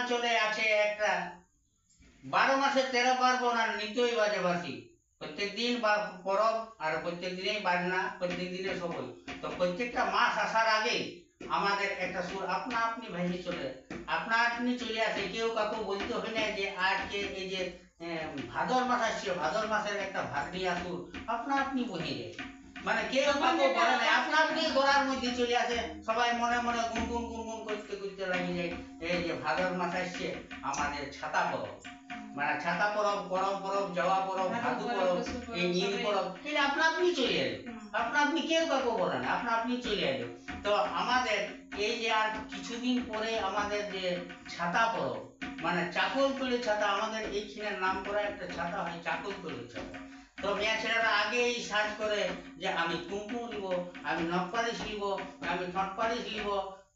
গ্রামাঞ্চলে আছে একটা 12 মাসে 13 পার্বণ আর নিত্যই বাজে বাসি। প্রত্যেক দিন পরব আর প্রত্যেক দিনেই বাজনা, প্রত্যেক দিনে সবই। তো প্রত্যেকটা মাস আসার আগে আমাদের একটা সুর আপনা আপনি ভেসে চলে, আপনা আপনি চলে আসে। কেউ কাকু বলতে হয় না যে আজকে এই যে ভাদর মাস আসছে, ভাদর মাসের একটা ভাগরিয়া সুর আপনা আপনি বহে যায়। মানে কেউ কাকু বলে না, আপনা আপনি গোড়ার মধ্যে চলে আসে। সবাই মনে মনে গুনগুন গুনগুন করতে করতে লাগে যায় এই যে ভাদর মাস আসছে আমাদের ছাতা পরব। মানে ছাতা পরব, করম পরব, জবা পরব, ভাদু পরব, এই নীল পরব, এটা আপনা আপনি চলে এলো। আপনা আপনি কেউ কাকু বলে না, আপনা আপনি চলে এলো। তো আমাদের এই যে আর কিছুদিন পরে আমাদের যে ছাতা পরব, মানে চাকলতলি ছাতা, আমাদের এইখানে নাম করা একটা ছাতা হয় চাকলতলি ছাতা। তো মেয়ে ছেলেরা আগেই সাজ করে যে আমি কুমকুম নিব, আমি নখপালিশ নিব, আমি ঠোঁটপালিশ নিব,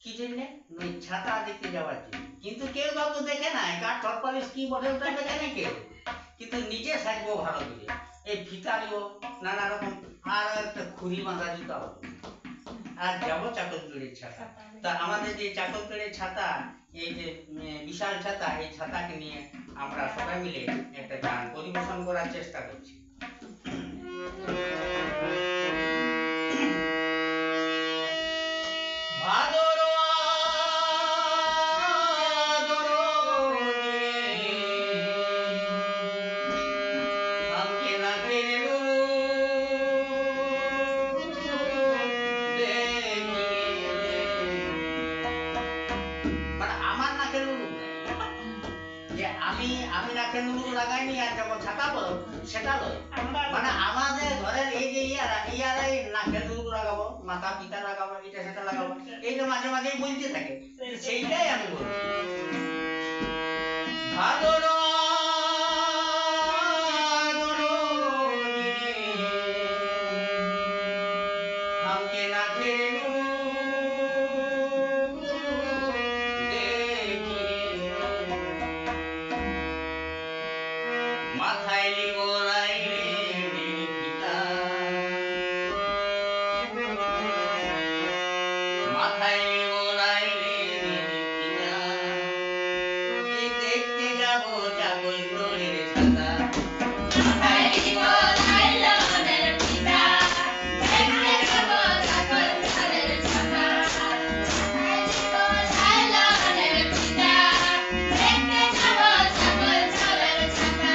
কি জন্য? ওই ছাতা দেখতে যাওয়ার জন্য। কিন্তু কেউ কাউকে দেখে না কার ঠোঁটপালিশ কি বটে ওটা দেখে না কেউ, কিন্তু নিজে সাজবো ভালো করে। এই ফিতা নিব নানা রকম, আর একটা খুরি বাঁধা জুতা হবে, আর যাবো চাকলতলির ছাতা। তা আমাদের যে চাকলতলির ছাতা, এই যে বিশাল ছাতা, এই ছাতাকে নিয়ে আমরা সবাই মিলে একটা গান পরিবেশন করার চেষ্টা করছি। আমি নাকে নুরু লাগাইনি আর যখন ছাতা পরো সেটা লয়, মানে আমাদের ঘরের এই যে ইয়ারাই নাকে নুরু লাগাবো, মাথা পিতা লাগাবো, এটা সেটা লাগাবো, এইটা মাঝে মাঝেই বলতে থাকে। সেইটাই আমি বলছি। ভাদর মাথায় লিব রাইলে পিতা, মাথায় লিব রাইলে পিতা, দেখতে যাবো চাকলতলির ছাতা। মাথায় লিব রাইলে পিতা, দেখতে যাবো চাকলতলির ছাতা। মাথায় লিব রাইলে পিতা, দেখতে যাবো চাকলতলির ছাতা।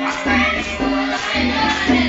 মাথায় নিয়ে